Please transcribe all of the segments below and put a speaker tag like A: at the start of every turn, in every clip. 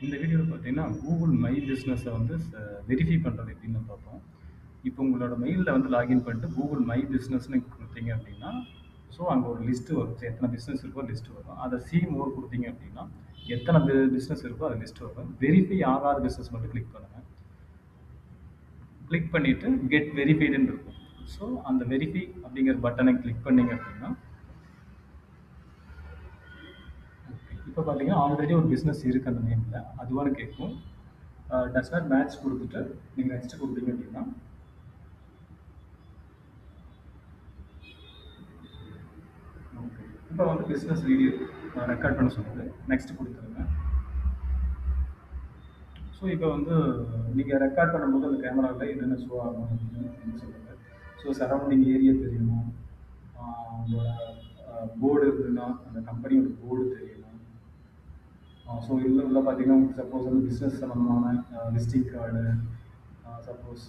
A: இந்த வீடியோவில் பார்த்தீங்கன்னா கூகுள் மை பிஸ்னஸை வந்து வெரிஃபை பண்ணுறது எப்படின்னு பார்ப்போம். இப்போ உங்களோட மெயிலில் வந்து லாகின் பண்ணிட்டு கூகுள் மை பிஸ்னஸ்னு கொடுத்தீங்க அப்படின்னா, ஸோ அங்கே ஒரு லிஸ்ட்டு வரும். எத்தனை பிஸ்னஸ் இருக்கோ லிஸ்ட்டு வரும். அதை சி மோர் கொடுத்தீங்க அப்படின்னா எத்தனை பிஸ்னஸ் இருக்கோ அது லிஸ்ட்டு வரும். வெரிஃபை ஆகாத பிஸ்னஸ் மட்டும் கிளிக் பண்ணுங்கள். கிளிக் பண்ணிவிட்டு கெட் வெரிஃபைடுன்னு இருக்கும். ஸோ அந்த வெரிஃபை அப்படிங்கிற பட்டனை கிளிக் பண்ணீங்க அப்படின்னா, இப்போ பார்த்தீங்கன்னா ஆல்ரெடி ஒரு பிஸ்னஸ் இருக்குது அந்த நேமில், அதுவான்னு கேட்கும். டஸ் நாட் மேட்ச் கொடுத்துட்டு நீங்கள் நெக்ஸ்ட் கொடுத்தீங்க அப்படின்னா, ஓகே இப்போ வந்து பிஸ்னஸ் வீடியோ ரெக்கார்ட் பண்ண சொல்லுது. நெக்ஸ்ட் கொடுத்துருங்க. ஸோ இப்போ வந்து நீங்கள் ரெக்கார்ட் பண்ணும்போது அந்த கேமராவில் என்னென்ன ஷோ ஆகும் அப்படின்னு சொல்லுங்கள். ஸோ சரௌண்டிங் ஏரியா தெரியணும், உங்களோட போர்டு இருக்குதுன்னா அந்த கம்பெனியோட போர்டு தெரியணும். ஸோ உள்ள பார்த்தீங்கன்னா உங்களுக்கு சப்போஸ் வந்து பிஸ்னஸ் சம்மந்தமான விசிட்டிங் கார்டு, சப்போஸ்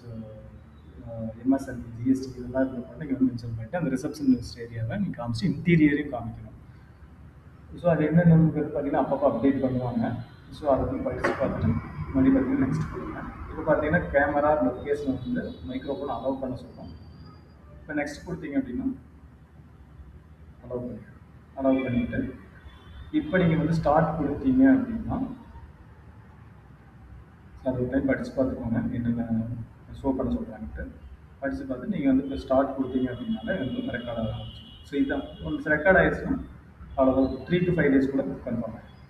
A: எம்எஸ்எல்இ, ஜிஎஸ்டி இதெல்லாம் இருக்கிற நீங்கள் வந்து மென்ஷன் பண்ணிட்டு அந்த ரிசப்ஷனிஸ்ட் ஏரியாவை நீங்கள் காமிச்சு இன்டீரியரையும் காமிக்கணும். ஸோ அது என்னென்னங்கிறது பார்த்தீங்கன்னா அப்பப்போ அப்டேட் பண்ணுவாங்க. ஸோ அதை வந்து படித்து பார்த்துட்டு மறுபடியும் பார்த்தீங்கன்னா நெக்ஸ்ட் கொடுங்க. இப்போ பார்த்தீங்கன்னா கேமரா லொக்கேஷன் வந்து மைக்ரோஃபோன் அலோவ் பண்ண சொல்லுவோம். இப்போ நெக்ஸ்ட் கொடுத்தீங்க அப்படின்னா அலோவ் பண்ணிவிட்டு இப்போ நீங்கள் வந்து ஸ்டார்ட் கொடுத்தீங்க அப்படின்னா அது ஒரு டைம் படித்து பார்த்துக்கோங்க என்னென்ன ஷோ பண்ண சொல்கிறாங்கன்ட்டு. படித்து பார்த்து நீங்கள் வந்து இப்போ ஸ்டார்ட் கொடுத்தீங்க அப்படின்னாலே வந்து ரெக்கார்ட் ஆக ஆரம்பிச்சிடும். ஸோ இதுதான் ஒன்ஸ் ரெக்கார்ட் ஆகிடுச்சுன்னா அவ்வளோதான். 3 to 5 days கூட கன்ஃபார்ம் ஆகிடும்.